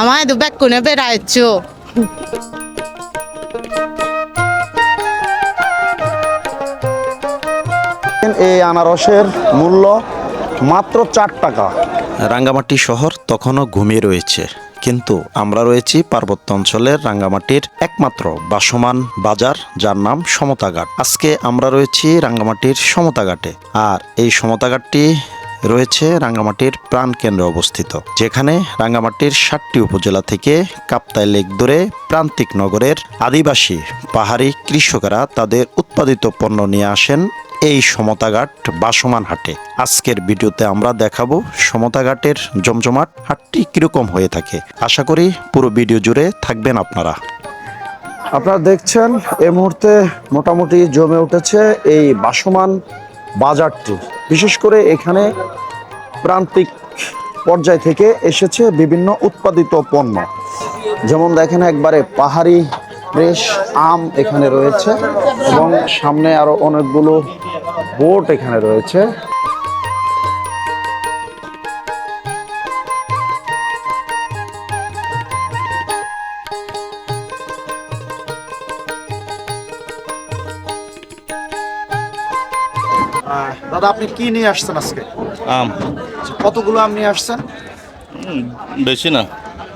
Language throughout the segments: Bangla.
আমায় দু ব্যাগ কোনে বেড়াইছো। এই আনারসের মূল্য মাত্র 4 টাকা। রাঙ্গামাটি শহর তখনও ঘুমিয়ে রয়েছে, কিন্তু আমরা রয়েছি পার্বত্য অঞ্চলের রাঙ্গামাটির একমাত্র ভাসমান বাজার, যার নাম সমতাঘাট। আজকে আমরা রয়েছি রাঙ্গামাটির সমতাঘাটে, আর এই সমতাঘাটটি রয়েছে রাঙ্গামাটির প্রাণকেন্দ্রে অবস্থিত, যেখানে রাঙ্গামাটির 7টি উপজেলা থেকে কাপ্তাই লেক ধরে প্রান্তিক নগরের আদিবাসী পাহাড়ি কৃষকেরা তাদের উৎপাদিত পণ্য নিয়ে আসেন এই সমতাঘাট ভাসমান হাটে। আজকের ভিডিওতে আমরা দেখাবো সমতাঘাটের জমজমাট হাটটি কিরকম হয়ে থাকে। আশা করি পুরো ভিডিও জুড়ে থাকবেন আপনারা। আপনারা দেখছেন এই মুহূর্তে মোটামুটি জমে উঠেছে এই ভাসমান বাজারটি। বিশেষ করে এখানে প্রান্তিক পর্যায় থেকে এসেছে বিভিন্ন উৎপাদিত পণ্য, যেমন দেখেন একবারে পাহাড়ি ফ্রেশ আম এখানে রয়েছে, এবং সামনে আরো অনেকগুলো বোট এখানে রয়েছে। দাদা, আপনি কি নিয়ে আসছেন আজকে? আম কতগুলো আম নিয়ে আসছেন? বেশি না,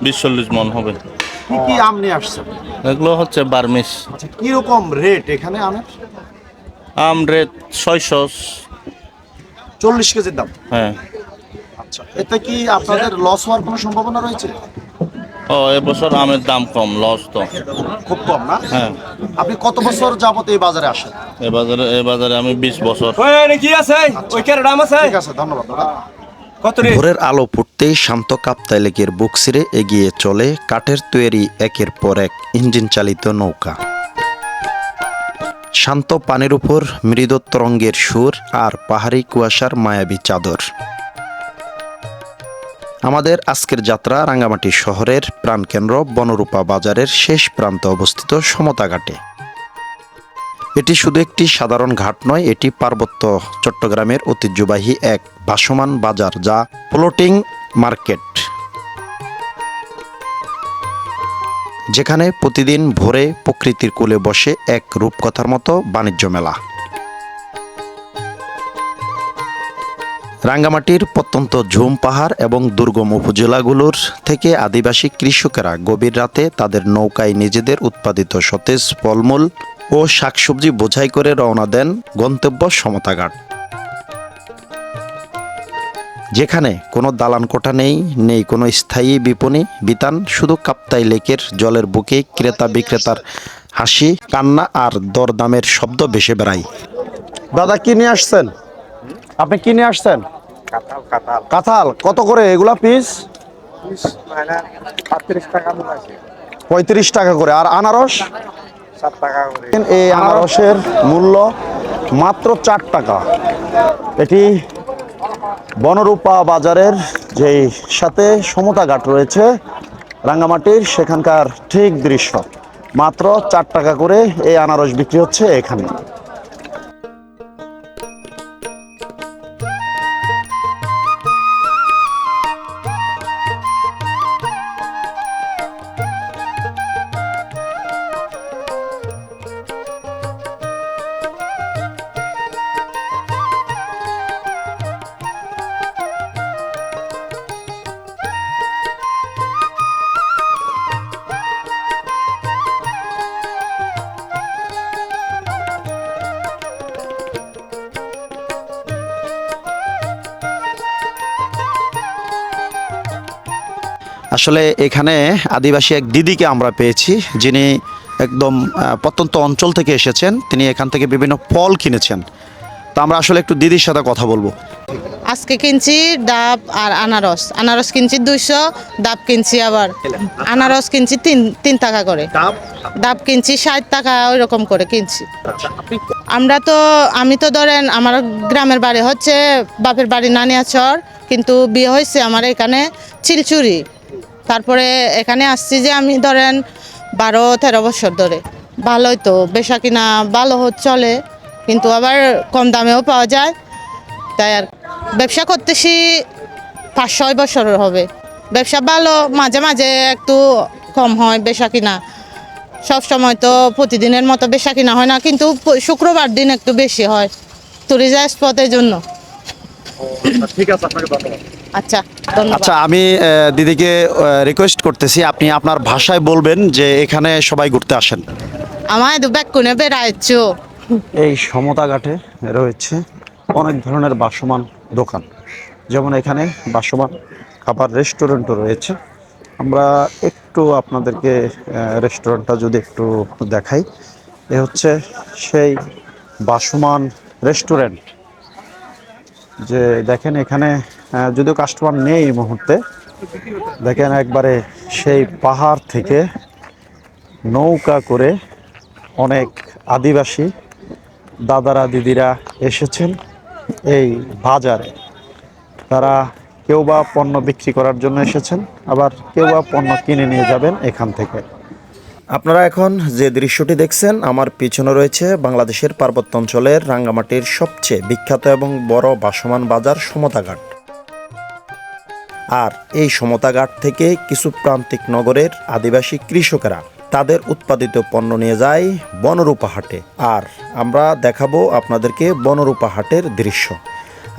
20-40 মন হবে। কি কি আম নিয়ে আসছেন? এগুলো হচ্ছে বার্মিস। আচ্ছা, কিরকম রেট এখানে আমের? আম রেট 600। 40 কেজির দাম। হ্যাঁ। আচ্ছা, এতে কি আপনাদের লস হওয়ার কোনো সম্ভাবনা রয়েছে? ও, এবছর আমের দাম কম, লস তো খুব কম না? হ্যাঁ। আপনি কত বছর যাবত এই বাজারে আসেন? এ বাজারে আমি 20 বছর। ঠিক আছে, ধন্যবাদ দাদা। ভোরের আলো ফুটতেই শান্ত কাপ্তাই লেকের বুক ছিঁড়ে এগিয়ে চলে কাঠের তৈরি একের পর এক ইঞ্জিন চালিত নৌকা। শান্ত পানির উপর মৃদু তরঙ্গের সুর আর পাহাড়ি কুয়াশার মায়াবী চাদর। আমাদের আজকের যাত্রা রাঙ্গামাটি শহরের প্রাণকেন্দ্র বনরূপা বাজারের শেষ প্রান্তে অবস্থিত সমতাঘাটে। এটি শুধু একটি সাধারণ ঘাট নয়, এটি পার্বত্য চট্টগ্রামের ঐতিহ্যবাহী এক ভাসমান বাজার, যা ফ্লোটিং মার্কেট, যেখানে প্রতিদিন ভোরে প্রকৃতির কোলে বসে এক রূপকথার মতো বাণিজ্য মেলা। রাঙ্গামাটির প্রত্যন্ত ঝুম পাহাড় এবং দুর্গম উপজেলাগুলোর থেকে আদিবাসী কৃষকেরা গভীর রাতে তাদের নৌকায় নিজেদের উৎপাদিত সতেজ ফলমূল ও শাকসবজি বোঝাই করে রওনা দেন গন্তব্য সমতাঘাট, যেখানে কোনো দালান কোঠা নেই, নেই কোনো স্থায়ী বিপণী বিতান, শুধু কাপ্তাই লেকের জলের বুকে ক্রেতা বিক্রেতার হাসি, কান্না আর দরদামের শব্দ ভেসে বেড়ায়। দাদা, কি নিয়ে আসছেন? আপনি কি নিয়ে আসছেন? কাঁঠাল কত করে এগুলা পিস? 35 টাকা করে। আর আনারস? 7 টাকা করে। এই আনারসের মূল্য মাত্র 4 টাকা। এটি বনরূপা বাজারের যেই সাথে সমতাঘাট রয়েছে রাঙ্গামাটির, সেখানকার ঠিক দৃশ্য। মাত্র 4 টাকা করে এই আনারস বিক্রি হচ্ছে এখানে। আসলে এখানে আদিবাসী এক দিদিকে আমরা পেয়েছি, যিনি একদম প্রত্যন্ত অঞ্চল থেকে এসেছেন। তিনি এখান থেকে বিভিন্ন ফল কিনেছেন। তো আমরা আসলে একটু দিদির সাথে কথা বলবো। আজকে কিনছি ডাব আর আনারস। আনারস কিনছি 200, ডাব কিনছি আবার আনারস কিনছি 3 টাকা করে। ডাব কিনছি 60 টাকা, ওই রকম করে কিনছি। আমি তো ধরেন আমার গ্রামের বাড়ি হচ্ছে বাপের বাড়ি নানিয়াচর, কিন্তু বিয়ে হয়েছে আমার এখানে চিলচুরি। তারপরে এখানে আসছি যে আমি ধরেন 12-13 বছর ধরে। ভালোই তো, বেচা কিনা ভালো চলে, কিন্তু আবার কম দামেও পাওয়া যায়। তাই আর ব্যবসা করতেছি 5-6 বছর হবে। ব্যবসা ভালো, মাঝে মাঝে একটু কম হয় বেচা কিনা। সব সময় তো প্রতিদিনের মতো বেচা কিনা হয় না, কিন্তু শুক্রবার দিন একটু বেশি হয় টুরিজম স্পটের জন্য। ঠিক আছে, আপনাকে ধন্যবাদ। আচ্ছা, ধন্যবাদ। আচ্ছা, আমি দিদিকে রিকোয়েস্ট করতেছি, আপনি আপনার ভাষায় বলবেন যে এখানে সবাই ঘুরতে আসেন। আমার দুবেক কোনে বেড়াইছো। এই সমতা ঘাটে রয়েছে অনেক ধরনের বাসমান দোকান, যেমন এখানে বাসমান খাবার রেস্টুরেন্টও রয়েছে। আমরা একটু আপনাদেরকে রেস্টুরেন্টটা যদি একটু দেখাই, এ হচ্ছে সেই বাসমান রেস্টুরেন্ট। যে দেখেন এখানে যদিও কাস্টমার নেই এই মুহূর্তে, দেখেন একবারে সেই পাহাড় থেকে নৌকা করে অনেক আদিবাসী দাদারা দিদিরা এসেছেন এই বাজারে। তারা কেউ বা পণ্য বিক্রি করার জন্য এসেছেন, আবার কেউ বা পণ্য কিনে নিয়ে যাবেন এখান থেকে। আপনারা এখন যে দৃশ্যটি দেখছেন, আমার পিছনে রয়েছে বাংলাদেশের পার্বত্য অঞ্চলের রাঙ্গামাটির সবচেয়ে বিখ্যাত এবং বড় ভাসমান বাজার সমতাঘাট। আর এই সমতাঘাট থেকে কিছু প্রান্তিক নগরের আদিবাসী কৃষকেরা তাদের উৎপাদিত পণ্য নিয়ে যায় বনরূপা হাটে। আর আমরা দেখাবো আপনাদেরকে বনরূপা হাটের দৃশ্য।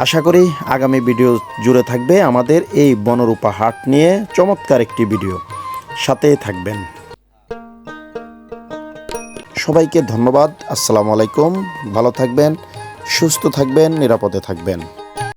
আশা করি আগামী ভিডিও জুড়ে থাকবে আমাদের এই বনরূপা হাট নিয়ে চমৎকার একটি ভিডিও, সাথেই থাকবেন। সবাইকে ধন্যবাদ। আসসালামু আলাইকুম। ভালো থাকবেন, সুস্থ থাকবেন, নিরাপদে থাকবেন।